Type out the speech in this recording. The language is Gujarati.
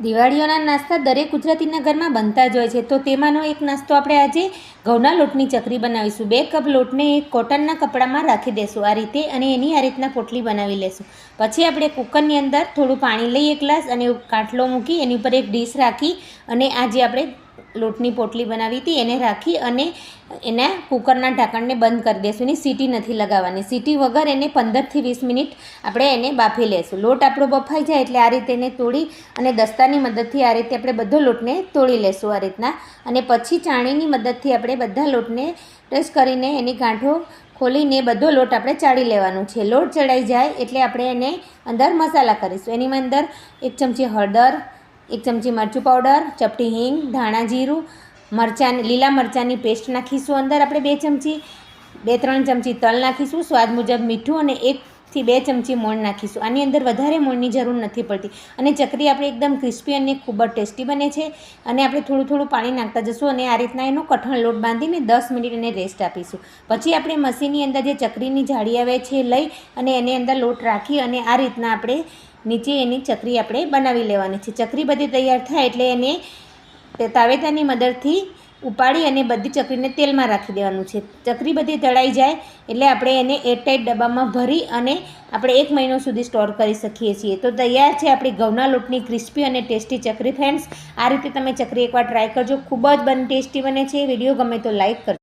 દિવાળીઓના નાસ્તા દરેક ગુજરાતીના ઘરમાં બનતા જ હોય છે, તો તેમાંનો એક નાસ્તો આપણે આજે ઘઉંના લોટની ચકરી બનાવીશું। 2 કપ લોટને એક કોટનના કપડામાં રાખી દેશું આ રીતે, અને એની આ રીતના પોટલી બનાવી લેશું। પછી આપણે કુકરની અંદર થોડું પાણી લઈ 1 ગ્લાસ અને કાટલો મૂકી એની ઉપર એક ડીશ રાખી અને આ જે આપણે લોટની પોટલી બનાવી હતી એને રાખી અને એના કુકરના ઢાંકણને બંધ કરી દઈશું। એની સીટી નથી લગાવવાની, સીટી વગર એને 15 થી 20 મિનિટ આપણે એને બાફી લેશું। લોટ આપણો બફાઈ જાય એટલે આ રીતે એને તોડી અને દસ્તાની મદદથી આ રીતે આપણે બધો લોટને તોડી લેશું આ રીતના, અને પછી ચાણીની મદદથી આપણે બધા લોટને પ્રેસ કરીને એની ગાંઠો ખોલીને બધો લોટ આપણે ચાળી લેવાનું છે। લોટ ચડાઈ જાય એટલે આપણે એને અંદર મસાલા કરીશું। એની અંદર 1 ચમચી હળદર, 1 ચમચી મરચું પાવડર, ચપટી હિંગ, ધાણા જીરું, લીલા મરચાંની પેસ્ટ નાખીશું અંદર આપણે 2 ચમચી, 2-3 ચમચી તલ નાખીશું, સ્વાદ મુજબ મીઠું અને 1 થી 2 ચમચી મોણ નાખીશું। આની અંદર વધારે મોણની જરૂર નથી પડતી અને ચકરી આપણે એકદમ ક્રિસ્પી અને ખૂબ જ ટેસ્ટી બને છે। અને આપણે થોડું થોડું પાણી નાખતા જશું અને આ રીતના એનો કઠણ લોટ બાંધીને 10 મિનિટ એને રેસ્ટ આપીશું। પછી આપણે મશીનની અંદર જે ચકરીની જાળી આવે છે લઈ અને એની અંદર લોટ રાખી અને આ રીતના આપણે નીચે એની ચકરી આપણે બનાવી લેવાની છે। ચકરી બધી તૈયાર થાય એટલે એને તાવેતાની મદદથી ઉપાડી અને બધી ચકરીને તેલમાં રાખી દેવાનું છે। ચકરી બધી તળાઈ જાય એટલે આપણે એને એરટાઈટ ડબ્બામાં ભરી અને આપણે 1 મહિનો સુધી સ્ટોર કરી શકીએ છીએ। તો તૈયાર છે આપણી ઘઉંના લોટની ક્રિસ્પી અને ટેસ્ટી ચકરી। ફ્રેન્ડ્સ, આ રીતે તમે ચકરી એકવાર ટ્રાય કરજો, ખૂબ જ ટેસ્ટી બને છે। વિડીયો ગમે તો લાઈક કરજો।